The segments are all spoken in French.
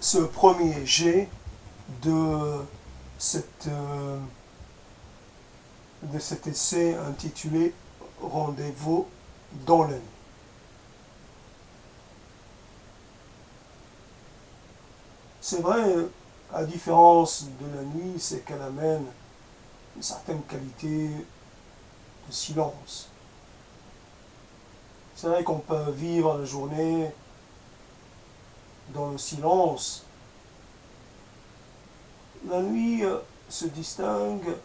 ce premier jet de, cette, de cet essai intitulé Rendez-vous dans la nuit. C'est vrai, à différence de la nuit, c'est qu'elle amène une certaine qualité de silence. C'est vrai qu'on peut vivre la journée dans le silence. La nuit se distingue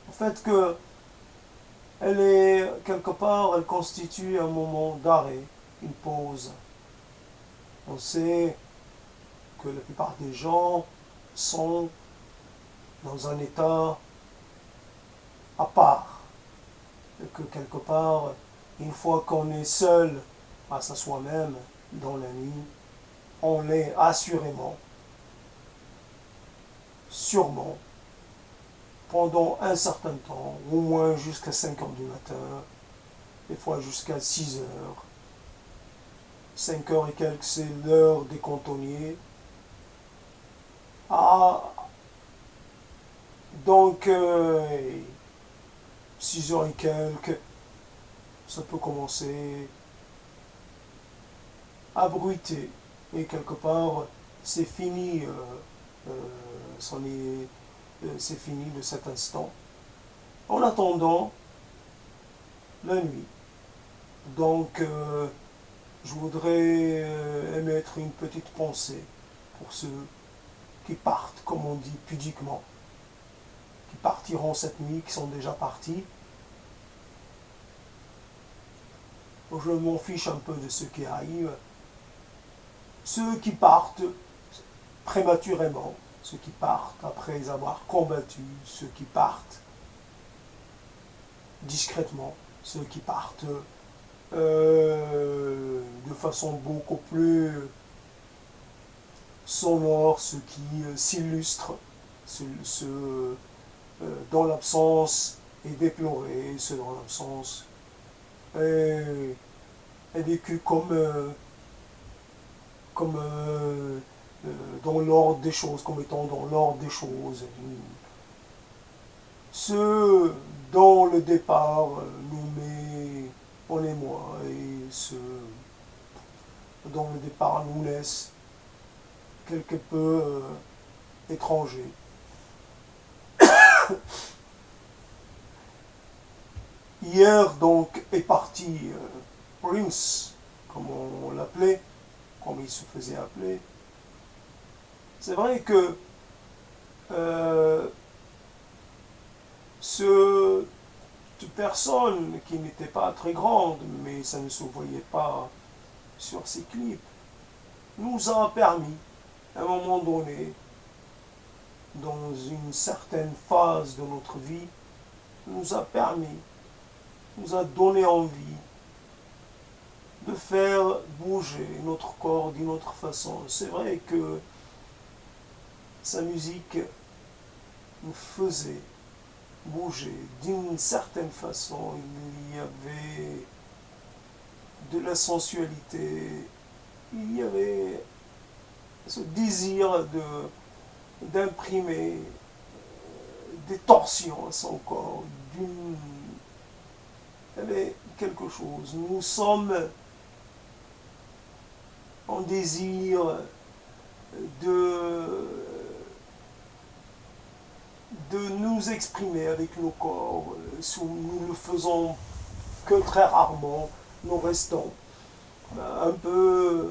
au fait que elle est quelque part, elle constitue un moment d'arrêt, une pause. On sait que la plupart des gens sont dans un état à part. Et que quelque part, une fois qu'on est seul face à soi-même dans la nuit, on l'est assurément, sûrement, pendant un certain temps, au moins jusqu'à 5 heures du matin, des fois jusqu'à 6 heures. 5 heures et quelques, c'est l'heure des cantonniers. Ah, donc, 6 heures et quelques, ça peut commencer à bruiter. Et quelque part, c'est fini, c'est fini de cet instant. En attendant, la nuit. Donc, je voudrais émettre une petite pensée pour ceux qui partent, comme on dit pudiquement, qui partiront cette nuit, qui sont déjà partis. Je m'en fiche un peu de ceux qui arrivent. Ceux qui partent prématurément, ceux qui partent après avoir combattu, ceux qui partent discrètement, ceux qui partent de façon beaucoup plus sonore, ceux qui s'illustrent, ceux dont l'absence est déplorée, ceux dont l'absence est vécue comme dans l'ordre des choses, comme étant dans l'ordre des choses. Ceux dont le départ nous met en émoi et ceux dont le départ nous laisse quelque peu étrangers. Hier donc est parti Prince, comme on l'appelait, comme il se faisait appeler. C'est vrai que cette personne qui n'était pas très grande, mais ça ne se voyait pas sur ses clips, nous a permis, à un moment donné, dans une certaine phase de notre vie, nous a donné envie de faire bouger notre corps d'une autre façon. C'est vrai que sa musique nous faisait bouger d'une certaine façon. Il y avait de la sensualité, il y avait ce désir d'imprimer des torsions à son corps. Il y avait quelque chose. Nous sommes en désir de nous exprimer avec nos corps. Nous ne le faisons que très rarement. Nous restons un peu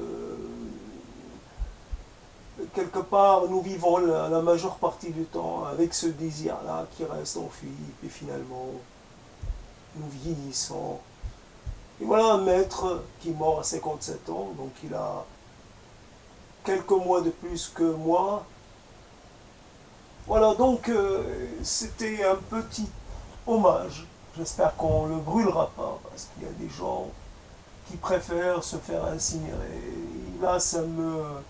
quelque part, nous vivons la majeure partie du temps avec ce désir-là qui reste enfui, et finalement, nous vieillissons. Et voilà un maître qui est mort à 57 ans, donc il a quelques mois de plus que moi. Voilà, donc c'était un petit hommage. J'espère qu'on ne le brûlera pas, parce qu'il y a des gens qui préfèrent se faire incinérer. Et là, ça me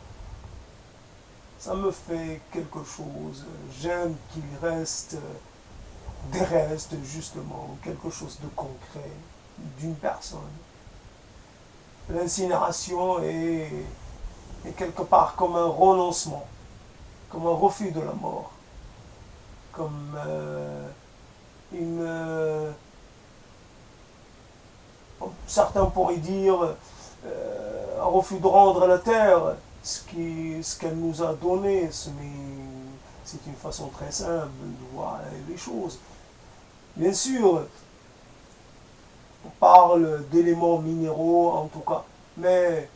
fait quelque chose. J'aime qu'il reste des restes, justement, quelque chose de concret d'une personne. L'incinération est est quelque part comme un renoncement, comme un refus de la mort, comme une... certains pourraient dire un refus de rendre à la terre ce qu'elle nous a donné. C'est une façon très simple de voir les choses. Bien sûr, on parle d'éléments minéraux en tout cas, mais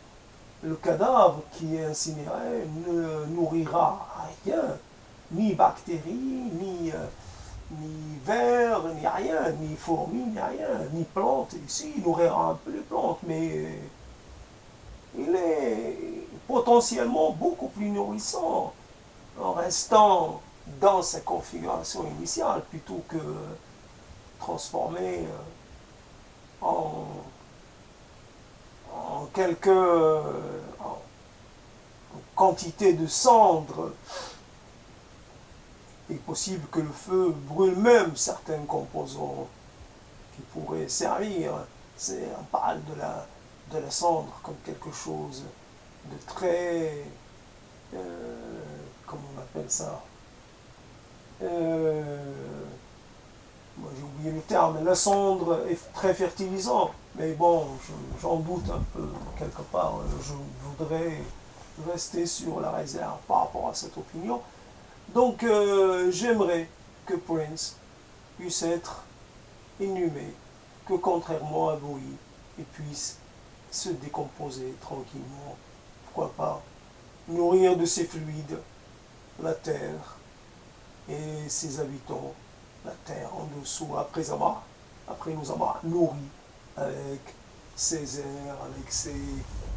le cadavre qui est incinéré ne nourrira rien, ni bactéries, ni vers, ni rien, ni fourmis, ni rien, ni plantes. Ici, il nourrira un peu les plantes, mais il est potentiellement beaucoup plus nourrissant en restant dans sa configuration initiale plutôt que transformé en, en quelques en quantité de cendres. Il est possible que le feu brûle même certains composants qui pourraient servir. On parle de la cendre comme quelque chose de très... comment on appelle ça, moi j'ai oublié le terme. La cendre est très fertilisant, mais bon, j'en doute un peu quelque part. Je voudrais rester sur la réserve par rapport à cette opinion. Donc j'aimerais que Prince puisse être inhumé, que contrairement à Bowie, il puisse se décomposer tranquillement. Pourquoi pas nourrir de ses fluides la terre et ses habitants, la terre en dessous, après nous avoir nourris avec ses airs,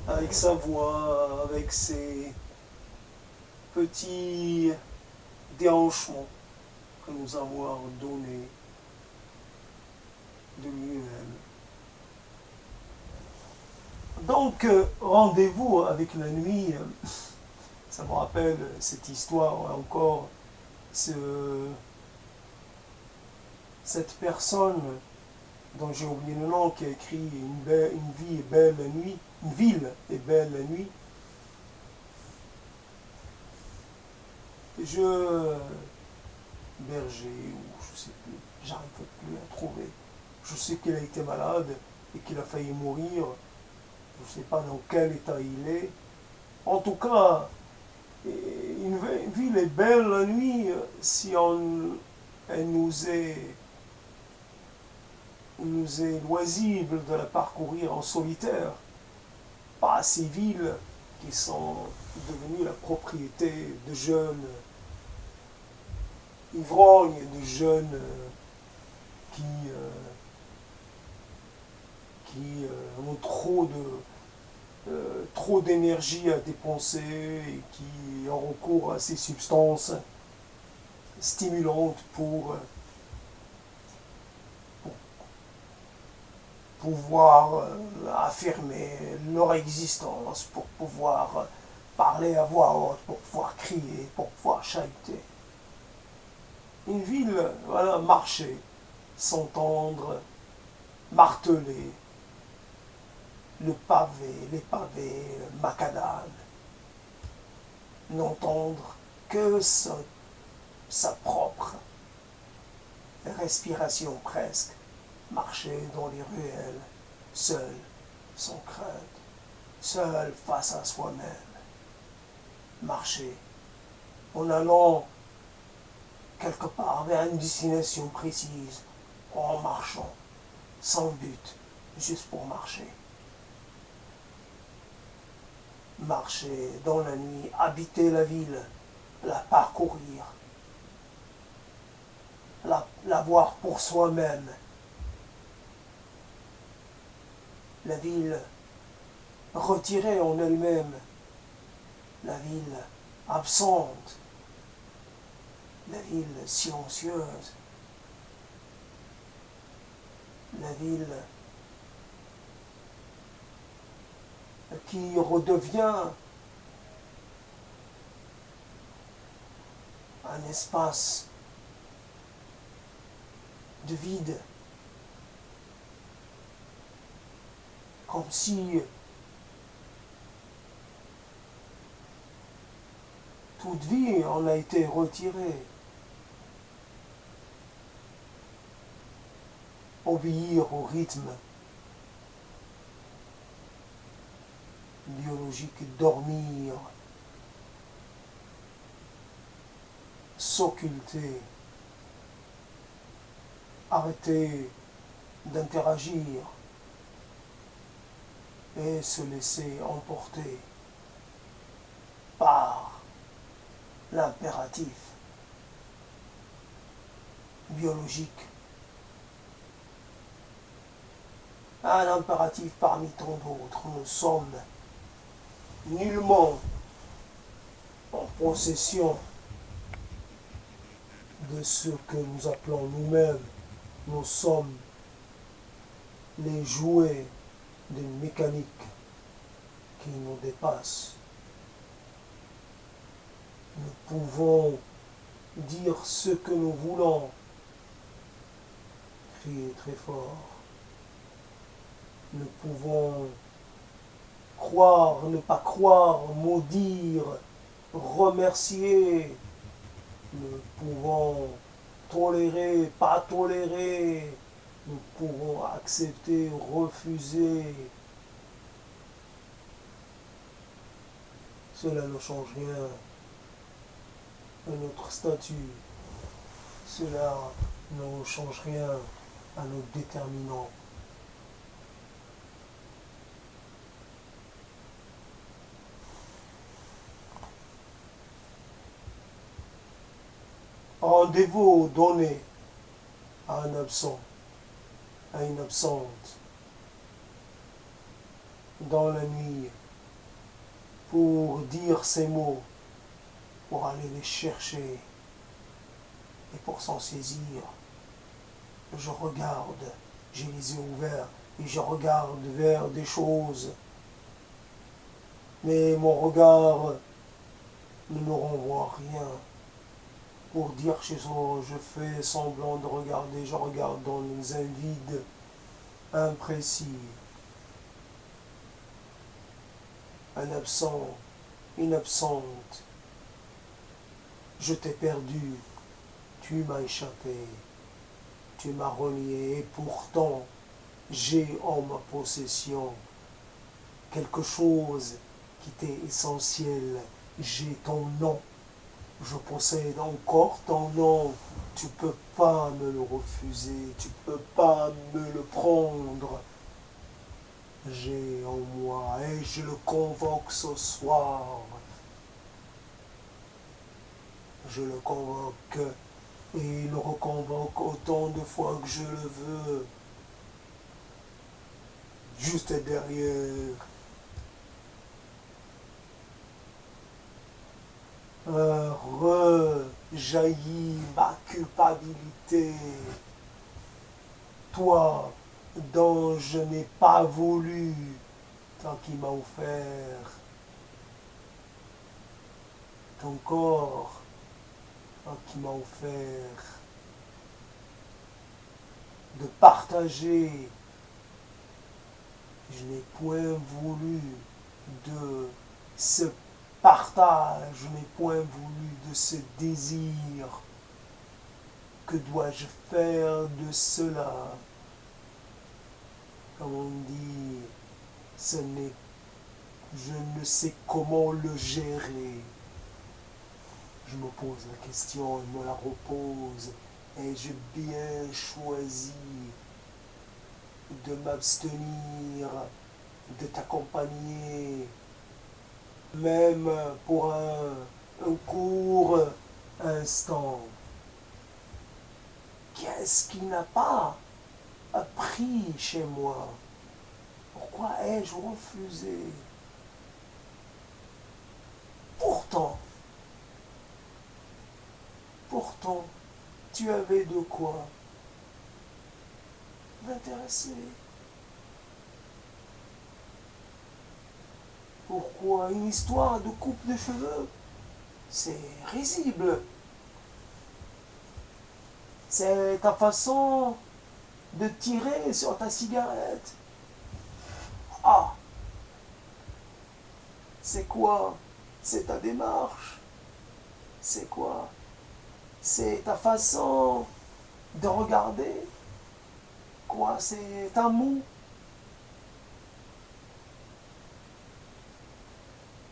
avec sa voix, avec ses petits déhanchements que nous avons donnés de lui-même. Donc, rendez-vous avec la nuit, ça me rappelle cette histoire encore, cette personne dont j'ai oublié le nom, qui a écrit une vie est belle la nuit, une ville est belle la nuit. Berger, ou je sais plus, j'arrive plus à trouver. Je sais qu'il a été malade et qu'il a failli mourir. Je ne sais pas dans quel état il est. En tout cas, une ville est belle la nuit si elle nous est loisible de la parcourir en solitaire. Pas ces villes qui sont devenues la propriété de jeunes ivrognes, de jeunes qui ont trop d'énergie à dépenser et qui ont recours à ces substances stimulantes pour pouvoir affirmer leur existence, pour pouvoir parler à voix haute, pour pouvoir crier, pour pouvoir chahuter. Une ville, voilà, marcher, s'entendre, marteler, les pavés, le macadam, n'entendre que sa propre respiration presque, marcher dans les ruelles, seul, sans crainte, seul face à soi-même, marcher en allant quelque part vers une destination précise, en marchant, sans but, juste pour marcher. Marcher dans la nuit, habiter la ville, la parcourir, la voir pour soi-même. La ville retirée en elle-même, la ville absente, la ville silencieuse, la ville qui redevient un espace de vide, comme si toute vie en a été retirée. Obéir au rythme biologique, dormir, s'occulter, arrêter d'interagir et se laisser emporter par l'impératif biologique. Un impératif parmi tant d'autres. Nous sommes nullement en possession de ce que nous appelons nous-mêmes. Nous sommes les jouets d'une mécanique qui nous dépasse. Nous pouvons dire ce que nous voulons, crier très fort. Nous pouvons croire, ne pas croire, maudire, remercier. Nous pouvons tolérer, pas tolérer. Nous pouvons accepter, refuser. Cela ne change rien à notre statut. Cela ne change rien à nos déterminants. Rendez-vous donné à un absent, à une absente, dans la nuit, pour dire ces mots, pour aller les chercher et pour s'en saisir. Je regarde, j'ai les yeux ouverts et je regarde vers des choses, mais mon regard ne me renvoie rien. Pour dire chez eux, je fais semblant de regarder, je regarde dans un vide imprécis. Un absent, une absente. Je t'ai perdu, tu m'as échappé, tu m'as renié, et pourtant j'ai en ma possession quelque chose qui t'est essentiel. J'ai ton nom. Je possède encore ton nom. Tu peux pas me le refuser. Tu peux pas me le prendre. J'ai en moi et je le convoque ce soir. Je le convoque et il le reconvoque autant de fois que je le veux. Juste derrière. Rejaillit ma culpabilité. Toi dont je n'ai pas voulu, toi qui m'as offert ton corps, toi qui m'as offert de partager. Je n'ai point voulu de ce partage, je n'ai point voulu de ce désir. Que dois-je faire de cela? Comme on dit, je ne sais comment le gérer. Je me pose la question, je me la repose, et j'ai bien choisi de m'abstenir, de t'accompagner, même pour un court instant. Qu'est-ce qui n'a pas appris chez moi? Pourquoi ai-je refusé? Pourtant, tu avais de quoi m'intéresser. Pourquoi une histoire de coupe de cheveux? C'est risible. C'est ta façon de tirer sur ta cigarette. Ah! C'est quoi? C'est ta démarche. C'est quoi? C'est ta façon de regarder? Quoi? C'est un mot?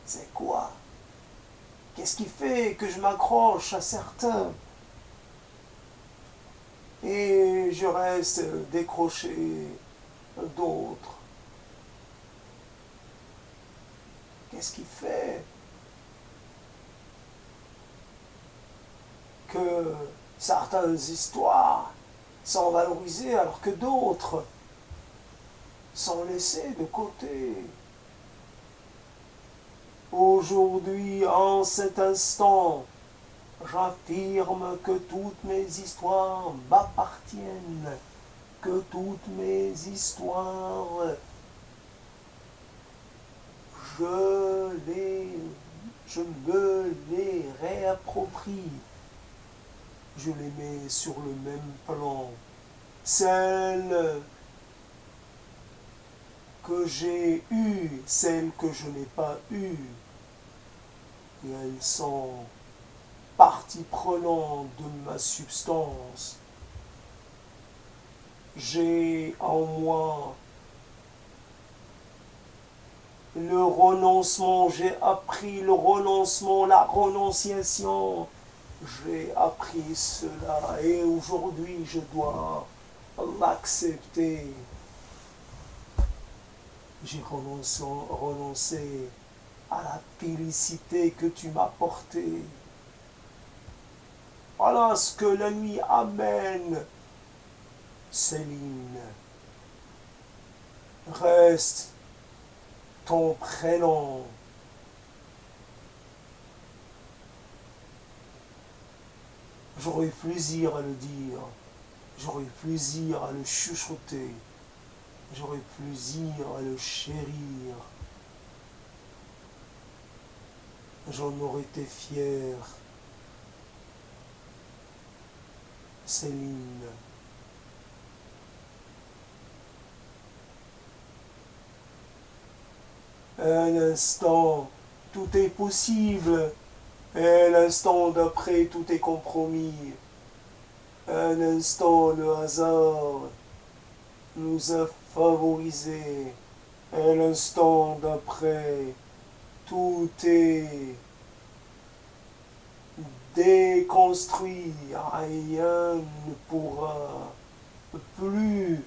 C'est quoi? Qu'est-ce qui fait que je m'accroche à certains et je reste décroché d'autres? Qu'est-ce qui fait que certaines histoires sont valorisées alors que d'autres sont laissées de côté? Aujourd'hui, en cet instant, j'affirme que toutes mes histoires m'appartiennent, que toutes mes histoires, je me les réapproprie, je les mets sur le même plan. Celles que j'ai eues, celles que je n'ai pas eues, et elles sont partie prenante de ma substance. J'ai en moi le renoncement, j'ai appris le renoncement, la renonciation. J'ai appris cela et aujourd'hui je dois l'accepter. J'ai renoncé à la félicité que tu m'as portée. Voilà ce que la nuit amène. Céline, reste ton prénom. J'aurais plaisir à le dire, j'aurais plaisir à le chuchoter, j'aurais plaisir à le chérir. J'en aurais été fier. Céline. Un instant, tout est possible. Et l'instant d'après, tout est compromis. Un instant, le hasard nous a favorisés. Et l'instant d'après, tout est déconstruit. Rien ne pourra plus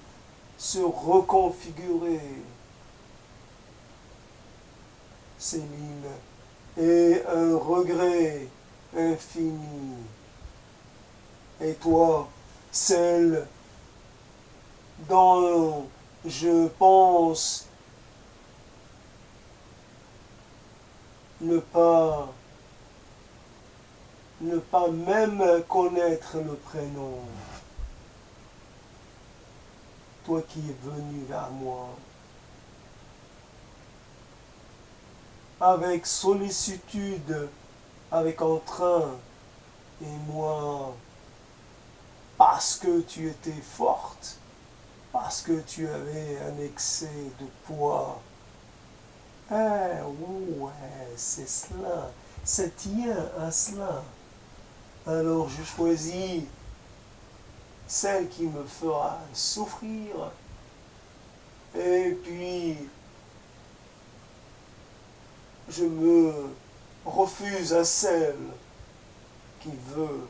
se reconfigurer. Céline, et un regret infini. Et toi, celle dont je pense ne pas même connaître le prénom. Toi qui es venu vers moi avec sollicitude, avec entrain, et moi, parce que tu étais forte, parce que tu avais un excès de poids. Eh ouais, c'est cela, ça tient à cela. Alors je choisis celle qui me fera souffrir, et puis je me refuse à celle qui veut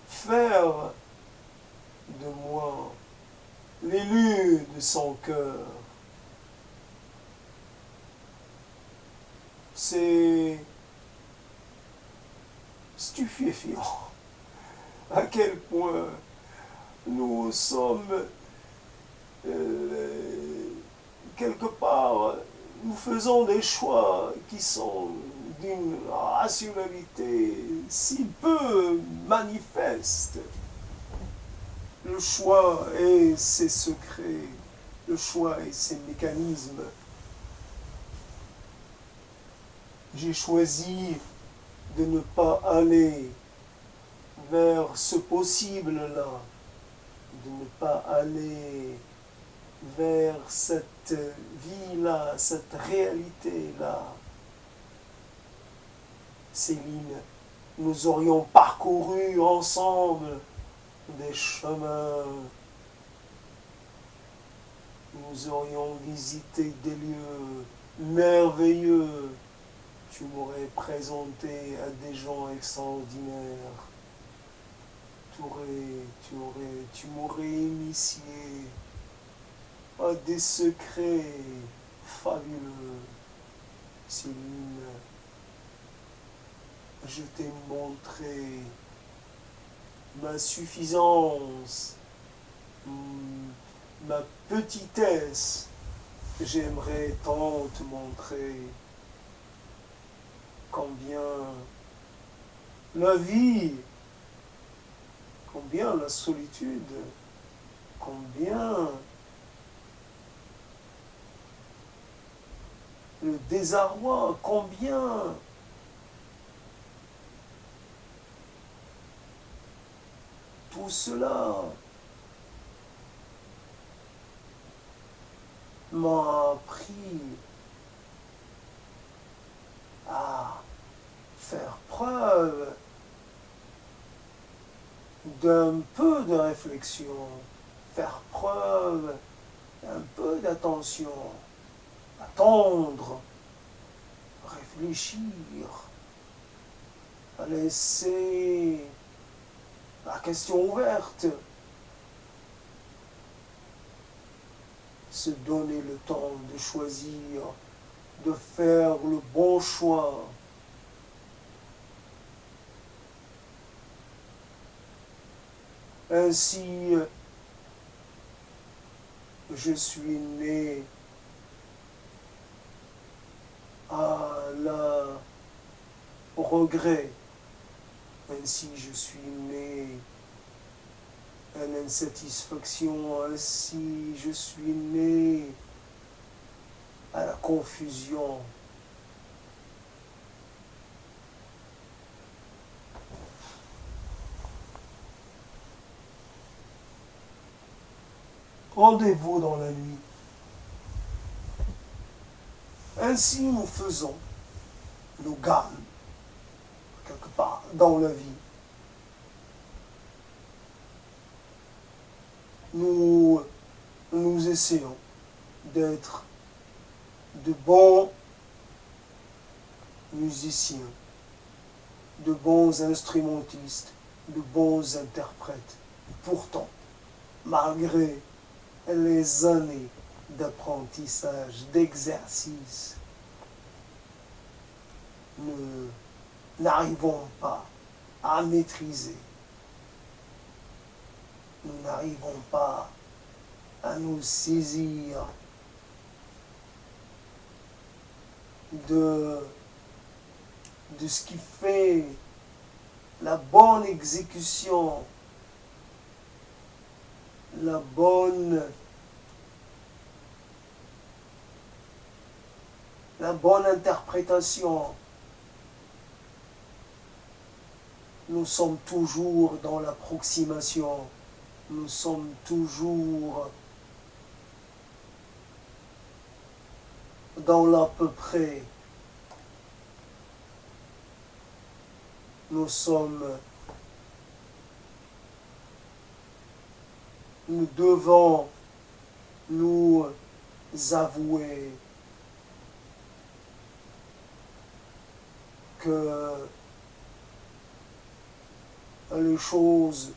faire de moi l'élu de son cœur. C'est stupéfiant à quel point nous sommes quelque part, nous faisons des choix qui sont d'une rationalité si peu manifeste. Le choix et ses secrets, le choix et ses mécanismes. J'ai choisi de ne pas aller vers ce possible-là, de ne pas aller vers cette vie-là, cette réalité-là. Céline, nous aurions parcouru ensemble des chemins, nous aurions visité des lieux merveilleux, tu m'aurais présenté à des gens extraordinaires, tu m'aurais initié à des secrets fabuleux. Céline, je t'ai montré ma suffisance, ma petitesse. J'aimerais tant te montrer combien la vie, combien la solitude, combien le désarroi, combien tout cela m'a appris à faire preuve d'un peu de réflexion, faire preuve d'un peu d'attention, attendre, réfléchir, laisser la question ouverte, se donner le temps de choisir, de faire le bon choix. Ainsi, je suis né à la regret. Ainsi, je suis né à l'insatisfaction. Ainsi, je suis né à la confusion. Rendez-vous dans la nuit. Ainsi nous faisons nos gammes, quelque part, dans la vie. Nous essayons d'être de bons musiciens, de bons instrumentistes, de bons interprètes. Pourtant, malgré les années d'apprentissage, d'exercice, nous n'arrivons pas à maîtriser. Nous n'arrivons pas à nous saisir de ce qui fait la bonne exécution, la bonne interprétation. Nous sommes toujours dans l'approximation, nous sommes toujours dans l'à peu près. Nous devons nous avouer que les choses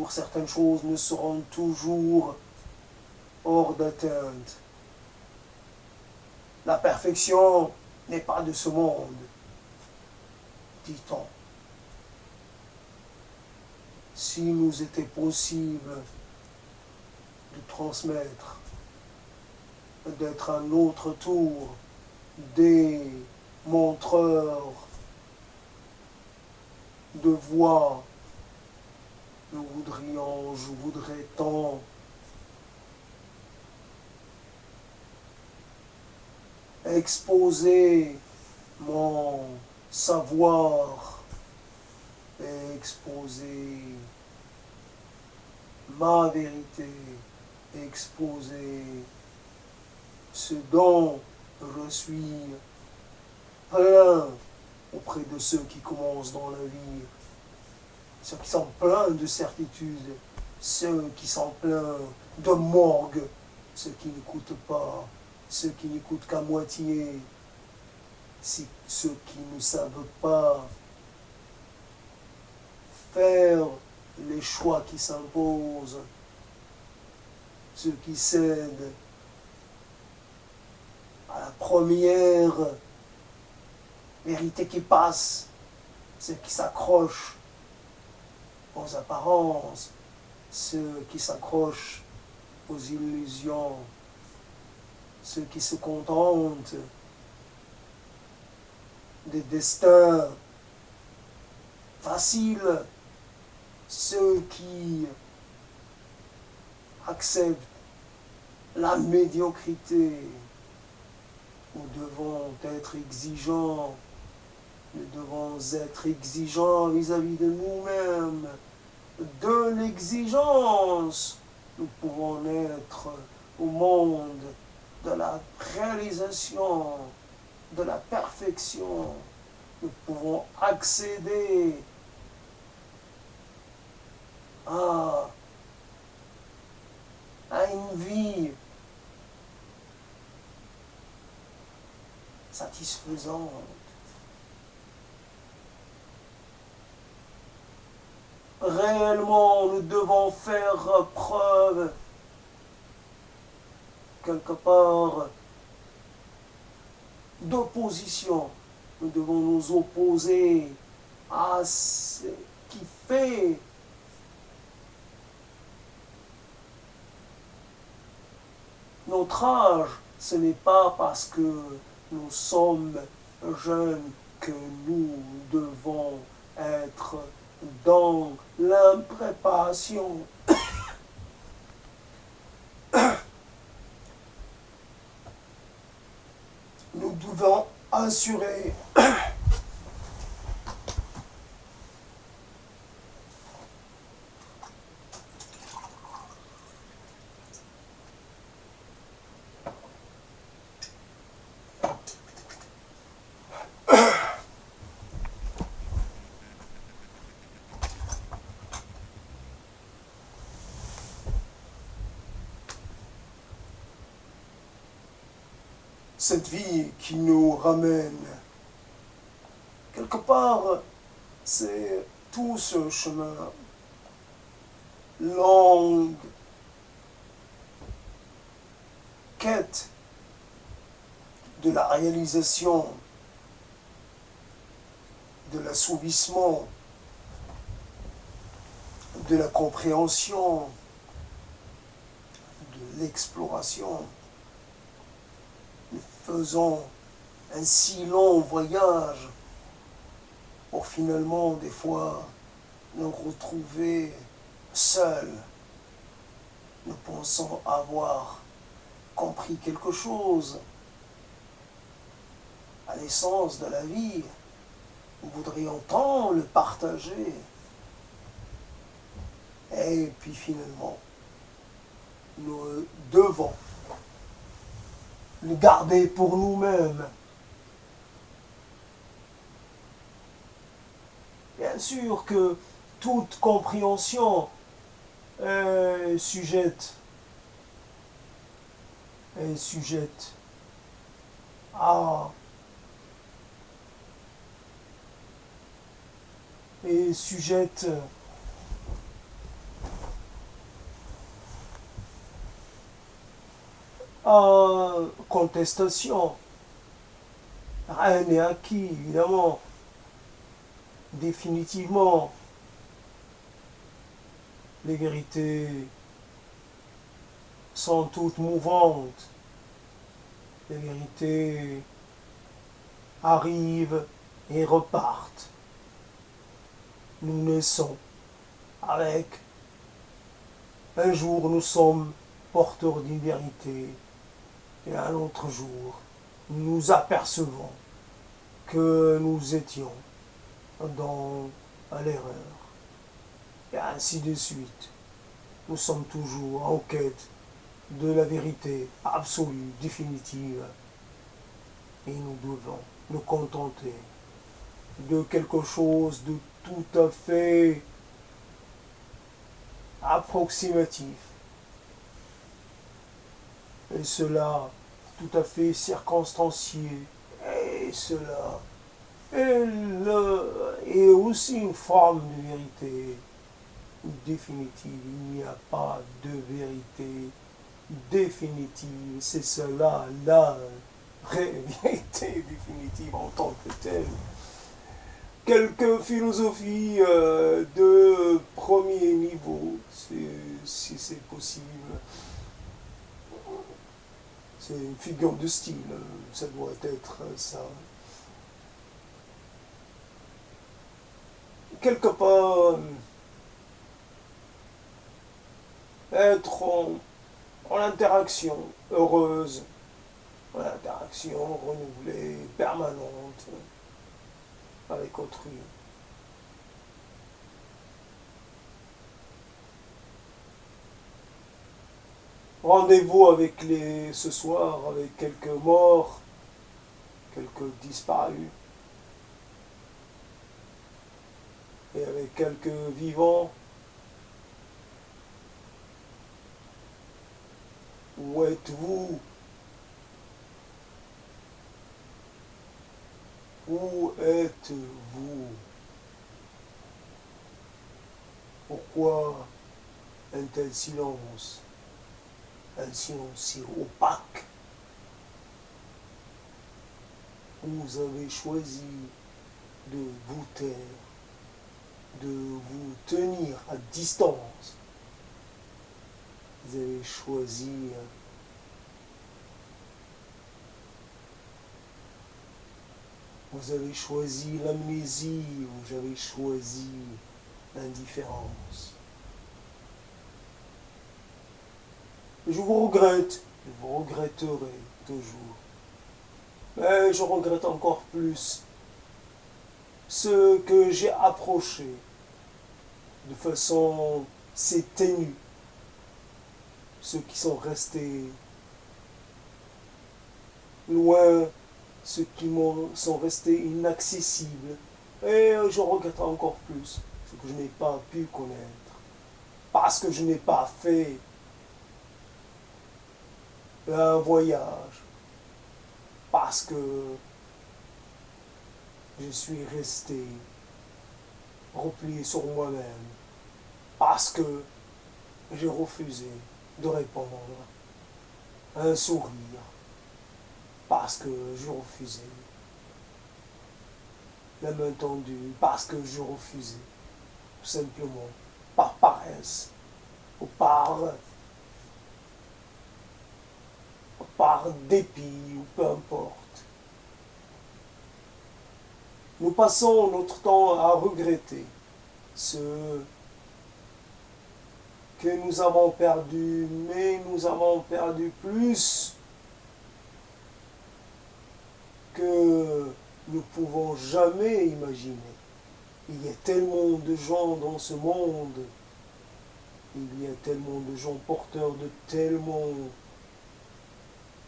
certaines choses ne seront toujours hors d'atteinte. La perfection n'est pas de ce monde, dit-on. Si nous était possible de transmettre, d'être à notre tour des montreurs de voix, je voudrais tant exposer mon savoir, exposer ma vérité, exposer ce dont Je suis plein auprès de ceux qui commencent dans la vie, ceux qui sont pleins de certitudes, ceux qui sont pleins de morgue, ceux qui n'écoutent pas, ceux qui n'écoutent qu'à moitié, ceux qui ne savent pas faire les choix qui s'imposent, ceux qui cèdent à la première vérité qui passe, ceux qui s'accrochent aux apparences, ceux qui s'accrochent aux illusions, ceux qui se contentent des destins faciles, ceux qui acceptent la médiocrité. Nous devons être exigeants, nous devons être exigeants vis-à-vis de nous-mêmes. De l'exigence, nous pouvons être au monde de la réalisation, de la perfection. Nous pouvons accéder à une vie satisfaisante. Réellement, nous devons faire preuve, quelque part, d'opposition. Nous devons nous opposer à ce qui fait notre âge. Ce n'est pas parce que nous sommes jeunes que nous devons être dans l'impréparation. Nous devons assurer cette vie qui nous ramène. Quelque part, c'est tout ce chemin, longue quête de la réalisation, de l'assouvissement, de la compréhension, de l'exploration. Nous faisons un si long voyage pour finalement, des fois, nous retrouver seuls. Nous pensons avoir compris quelque chose à l'essence de la vie. Nous voudrions tant le partager. Et puis finalement, nous devons le garder pour nous-mêmes. Bien sûr que toute compréhension est sujette à est sujette à contestation. Rien n'est acquis, évidemment. Définitivement, les vérités sont toutes mouvantes. Les vérités arrivent et repartent. Nous naissons avec un jour nous sommes porteurs d'une vérité et un autre jour nous apercevons que nous étions dans l'erreur. Et ainsi de suite. Nous sommes toujours en quête de la vérité absolue, définitive. Et nous devons nous contenter de quelque chose de tout à fait approximatif. Et cela tout à fait circonstancié. Et cela est aussi une forme de vérité définitive. Il n'y a pas de vérité définitive. C'est cela la vérité définitive en tant que telle. Quelques philosophies de premier niveau, si c'est possible. C'est une figure de style, ça doit être ça. Quelque part, être en interaction heureuse, en interaction renouvelée, permanente avec autrui. Rendez-vous avec ce soir avec quelques morts, quelques disparus, et avec quelques vivants. Où êtes-vous? Où êtes-vous? Pourquoi un tel silence? Un silence si opaque. Vous avez choisi de vous taire, de vous tenir à distance. Vous avez choisi l'amnésie, vous avez choisi l'indifférence. Je vous regrette, je vous regretterai toujours. Mais je regrette encore plus ce que j'ai approché de façon si ténue, ceux qui sont restés loin, ceux qui sont restés inaccessibles. Et je regrette encore plus ce que je n'ai pas pu connaître, parce que je n'ai pas fait un voyage, parce que je suis resté replié sur moi-même, parce que j'ai refusé de répondre à un sourire, parce que je refusais la main tendue, parce que je refusais tout simplement par paresse ou par dépit ou peu importe. Nous passons notre temps à regretter ce que nous avons perdu, mais nous avons perdu plus que nous pouvons jamais imaginer. Il y a tellement de gens dans ce monde, il y a tellement de gens porteurs de tellement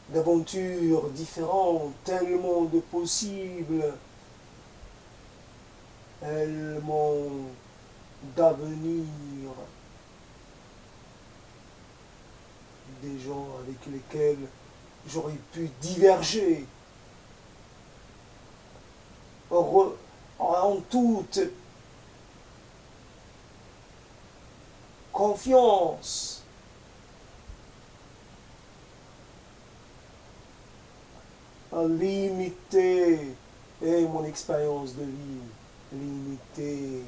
d'aventures différentes, tellement de possibles, tellement d'avenir, des gens avec lesquels j'aurais pu diverger en toute confiance. Limiter et mon expérience de vie limitée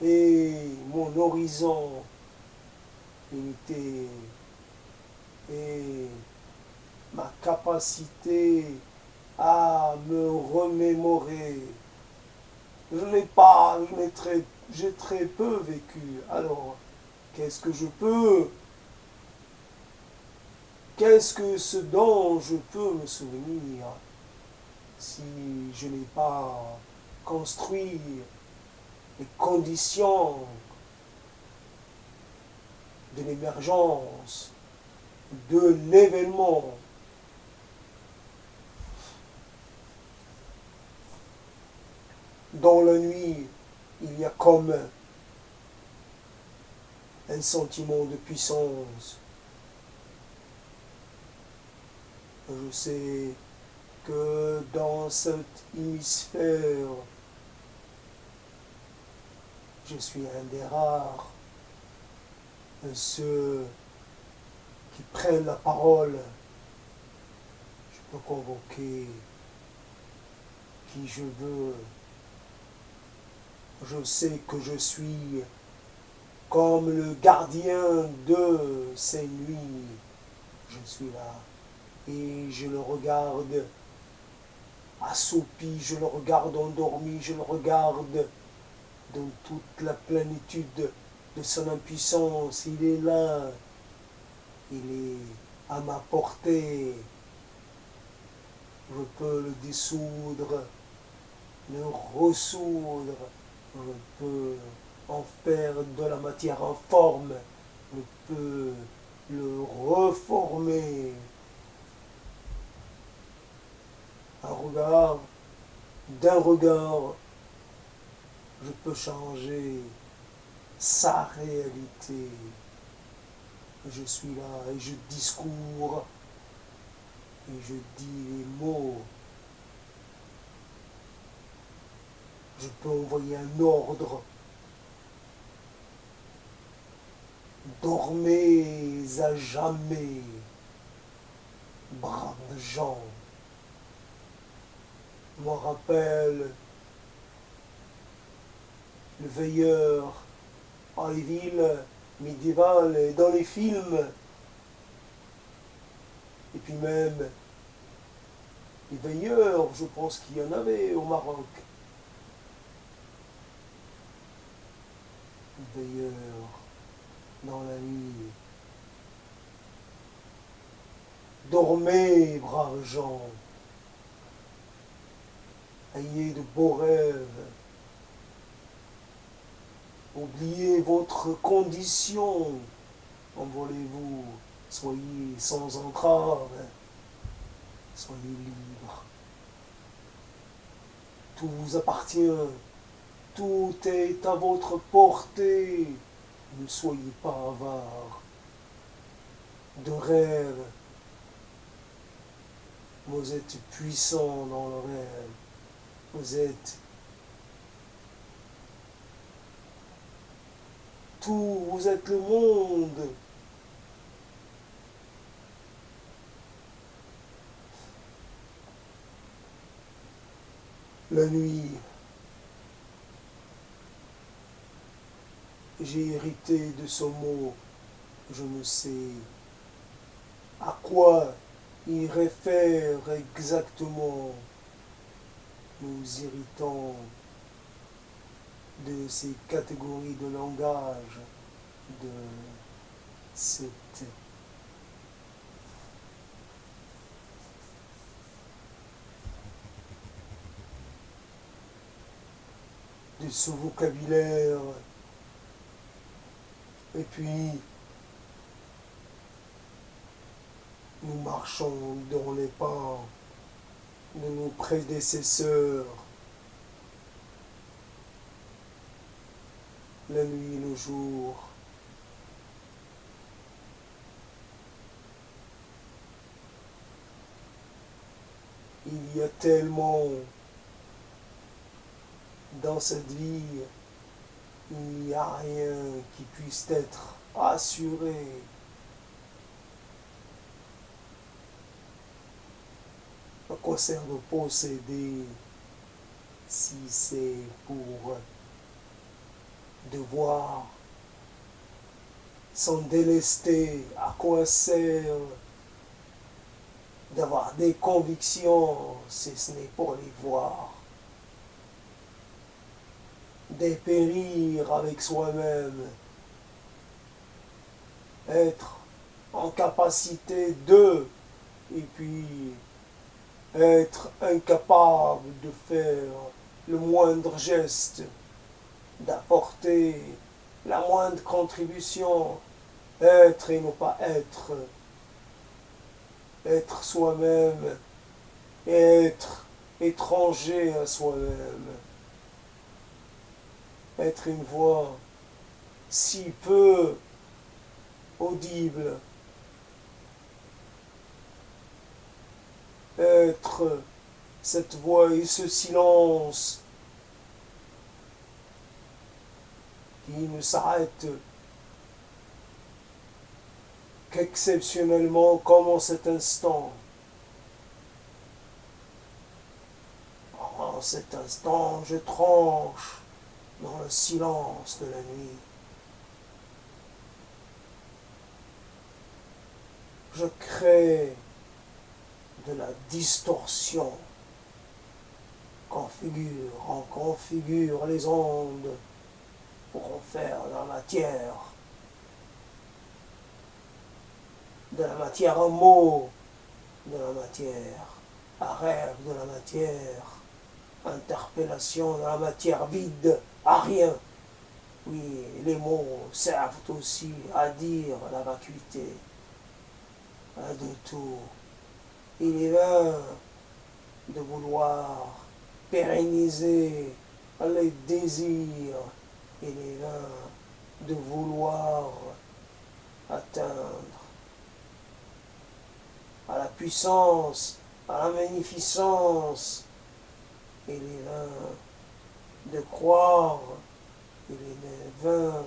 et mon horizon limité et ma capacité à me remémorer. J'ai très peu vécu. Alors, qu'est-ce que ce dont je peux me souvenir si je n'ai pas construit les conditions de l'émergence, de l'événement Dans la nuit, il y a comme un sentiment de puissance. Je sais que dans cet hémisphère, je suis un des rares, ceux qui prennent la parole. Je peux convoquer qui je veux. Je sais que je suis comme le gardien de ces nuits. Je suis là et je le regarde assoupi, je le regarde endormi, je le regarde dans toute la plénitude de son impuissance. Il est là, il est à ma portée. Je peux le dissoudre, le ressoudre, je peux en faire de la matière informe, je peux le reformer. Un regard, d'un regard, je peux changer sa réalité. Je suis là et je discours et je dis les mots. Je peux envoyer un ordre. Dormez à jamais, braves gens. Je me rappelle le veilleur dans les villes médiévales et dans les films. Et puis même les veilleurs, je pense qu'il y en avait au Maroc. Les veilleurs dans la nuit. Dormez, braves gens. Ayez de beaux rêves. Oubliez votre condition. Envolez-vous. Soyez sans entrave. Soyez libres. Tout vous appartient. Tout est à votre portée. Ne soyez pas avares de rêve. Vous êtes puissant dans le rêve. Vous êtes tout, vous êtes le monde. La nuit, j'ai hérité de ce mot. Je ne sais à quoi il réfère exactement. Nous héritons de ces catégories de langage, de cette de ce vocabulaire. Et puis, nous marchons dans les pas de nos prédécesseurs. La nuit et le jour. Il y a tellement dans cette vie, il n'y a rien qui puisse être assuré. À quoi sert de posséder si c'est pour devoir s'en délester? À quoi sert d'avoir des convictions si ce n'est pour les voir? Dépérir avec soi-même, être en capacité de, et puis être incapable de faire le moindre geste, d'apporter la moindre contribution, être et ne pas être, être soi-même, être étranger à soi-même. être une voix si peu audible, être cette voix et ce silence qui ne s'arrête qu'exceptionnellement comme en cet instant. En cet instant, je tranche dans le silence de la nuit. Je crée de la distorsion, on configure les ondes pour en faire de la matière un mot, de la matière un rêve, de la matière interpellation, de la matière vide à rien. Oui, les mots servent aussi à dire la vacuité, de tout. Il est vain de vouloir pérenniser les désirs. Il est vain de vouloir atteindre à la puissance, à la magnificence. Il est vain de croire. Il est vain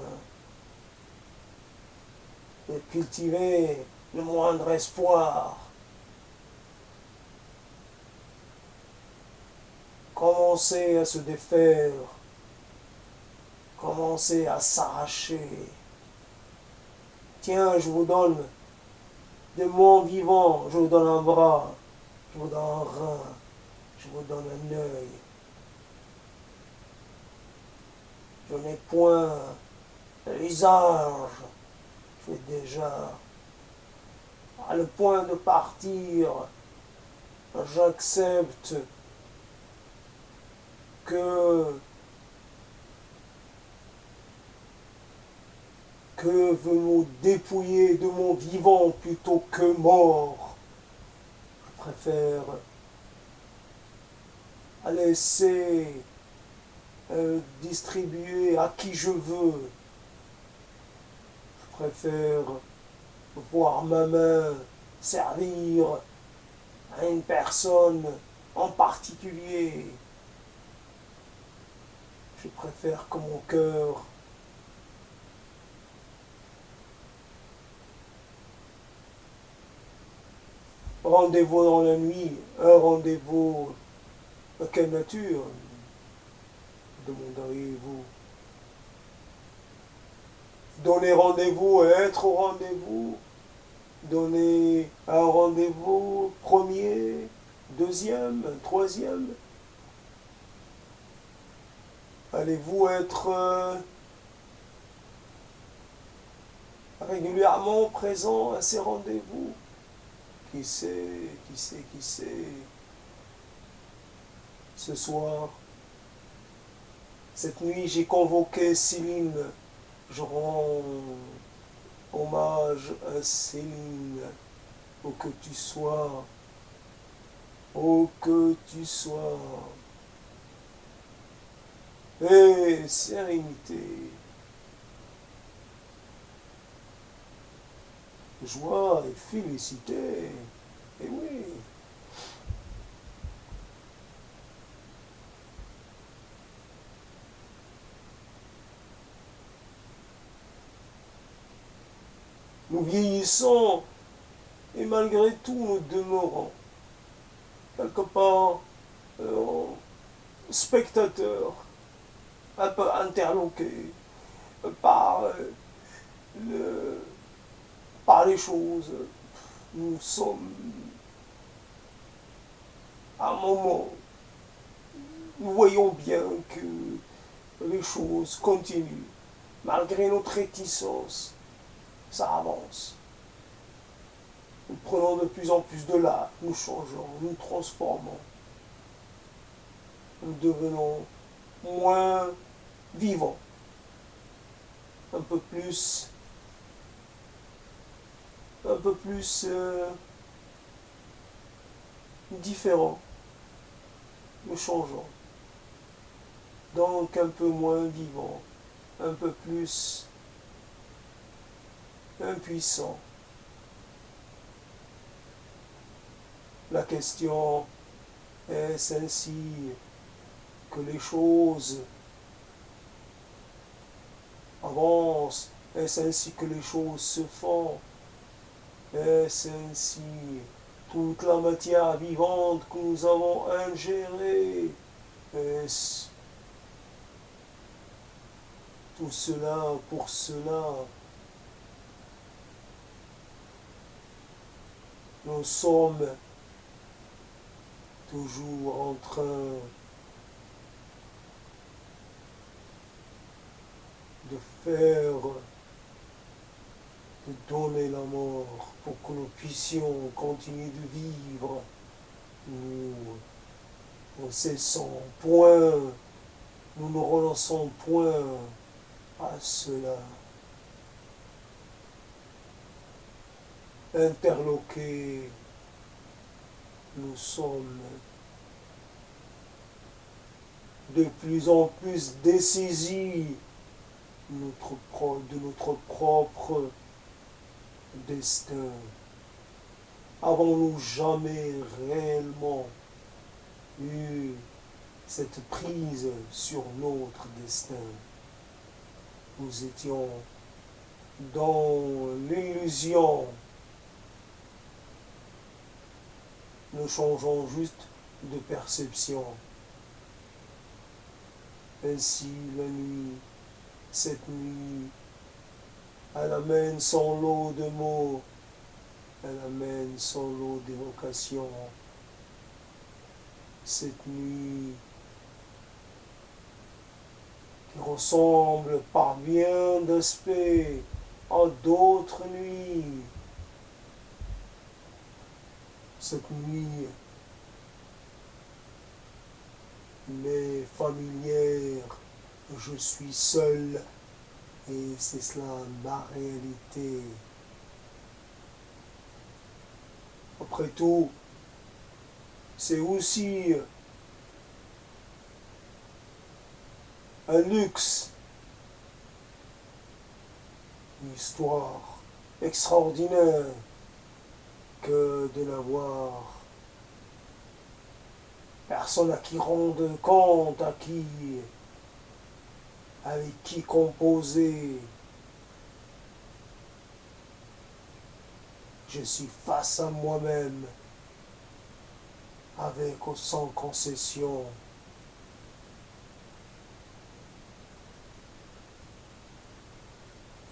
de cultiver le moindre espoir. Commencer à se défaire, commencer à s'arracher. Tiens, je vous donne de mon vivant, je vous donne un bras, je vous donne un rein, je vous donne un œil. Je n'ai point le visage, je suis déjà à le point de partir. J'accepte que vous me dépouiller de mon vivant plutôt que mort. Je préfère laisser distribuer à qui je veux. Je préfère voir ma main servir à une personne en particulier. Je préfère que mon cœur rendez-vous dans la nuit, un rendez-vous de quelle nature, demanderiez-vous? Donner rendez-vous et être au rendez-vous, donner un rendez-vous premier, deuxième, troisième. Allez-vous être régulièrement présent à ces rendez-vous? Qui sait, qui sait, qui sait. Ce soir, cette nuit, j'ai convoqué Céline. Je rends hommage à Céline. Où que tu sois, où que tu sois. Et sérénité, joie et félicité. Et oui. Nous vieillissons et malgré tout nous demeurons quelque part spectateurs, un peu interloqués par, par les choses. Nous sommes à un moment, nous voyons bien que les choses continuent, malgré notre réticence, ça avance. Nous prenons de plus en plus de l'âge, nous changeons, nous transformons. Nous devenons moins vivants, un peu plus différents. Nous changeons. donc un peu moins vivant, un peu plus impuissant. La question est ainsi que les choses avancent, est-ce ainsi que les choses se font, est-ce ainsi toute la matière vivante que nous avons ingérée, est-ce tout cela pour cela nous sommes toujours en train de faire, de donner la mort pour que nous puissions continuer de vivre. Nous ne cessons point, nous ne renonçons point à cela. Interloqués, nous sommes de plus en plus dessaisis de notre propre destin. Avons-nous jamais réellement eu cette prise sur notre destin? Nous étions dans l'illusion. Nous changeons juste de perception. Ainsi, la nuit, cette nuit, elle amène son lot de mots, elle amène son lot d'évocations. Cette nuit qui ressemble par bien d'aspects à d'autres nuits. Cette nuit m'est familière, je suis seul et c'est cela ma réalité. Après tout, c'est aussi un luxe, une histoire extraordinaire que de n'avoir personne à qui rendre compte, avec qui composer. Je suis face à moi-même, avec ou sans concession.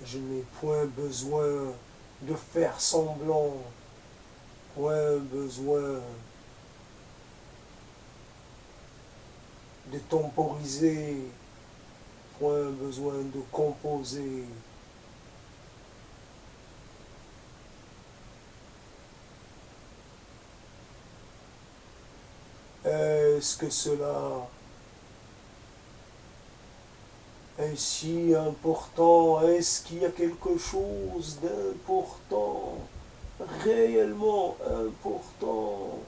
Je n'ai point besoin de faire semblant, point besoin de temporiser, point besoin de composer. Est-ce que cela est si important? Est-ce qu'il y a quelque chose d'important, réellement important?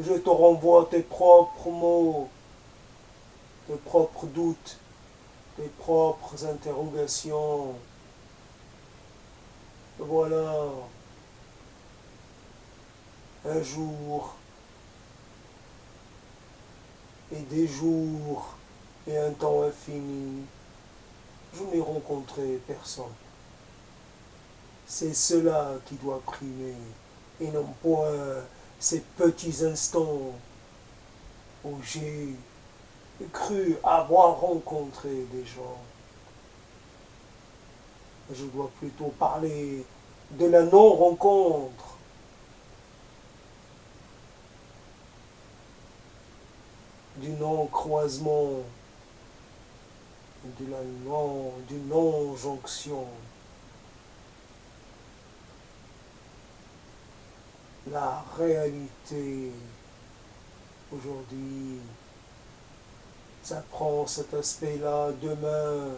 Je te renvoie tes propres mots, tes propres doutes, tes propres interrogations. Voilà, un jour et des jours et un temps infini, je n'ai rencontré personne. C'est cela qui doit primer, et non point ces petits instants où j'ai cru avoir rencontré des gens. Je dois plutôt parler de la non-rencontre, du non-croisement, du non-jonction. La réalité, aujourd'hui, ça prend cet aspect-là. Demain,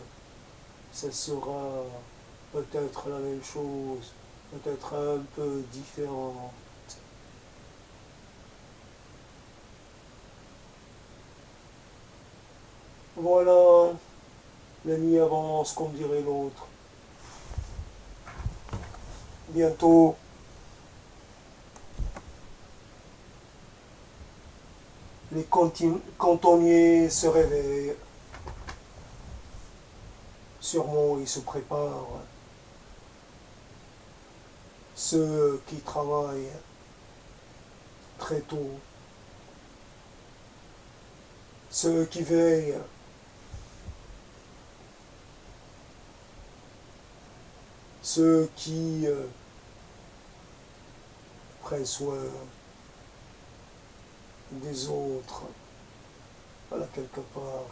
ça sera peut-être la même chose, peut-être un peu différent. Voilà, la nuit avance, comme dirait l'autre. Bientôt, les cantonniers se réveillent. Sûrement, ils se préparent. Ceux qui travaillent très tôt, ceux qui veillent, ceux qui prennent soin des autres, voilà quelque part.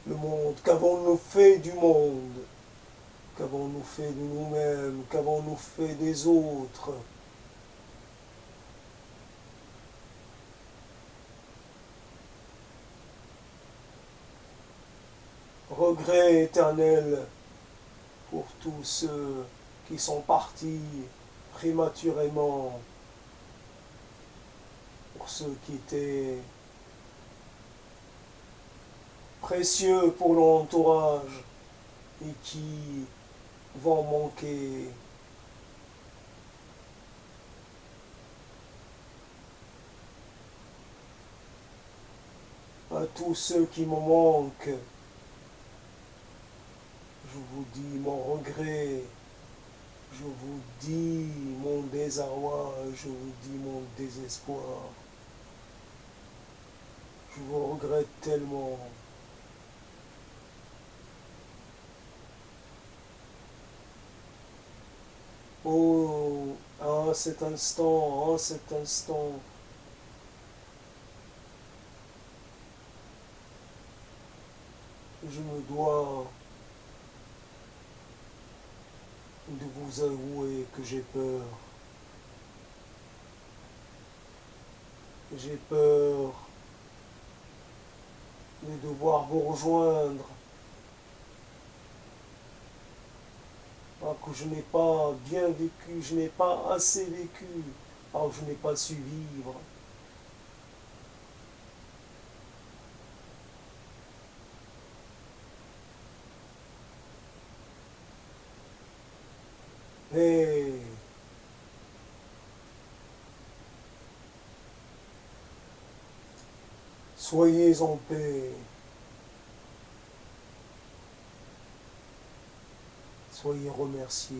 Le monde, qu'avons-nous fait du monde? Qu'avons-nous fait de nous-mêmes? Qu'avons-nous fait des autres? Regret éternel pour tous ceux qui sont partis prématurément, pour ceux qui étaient précieux pour l'entourage et qui vont manquer. À tous ceux qui me manquent, je vous dis mon regret, je vous dis mon désarroi, je vous dis mon désespoir. Je vous regrette tellement. Oh, en cet instant, je me dois de vous avouer que j'ai peur. J'ai peur de devoir vous rejoindre, alors que je n'ai pas bien vécu, je n'ai pas assez vécu, alors que je n'ai pas su vivre. Mais soyez en paix, soyez remerciés.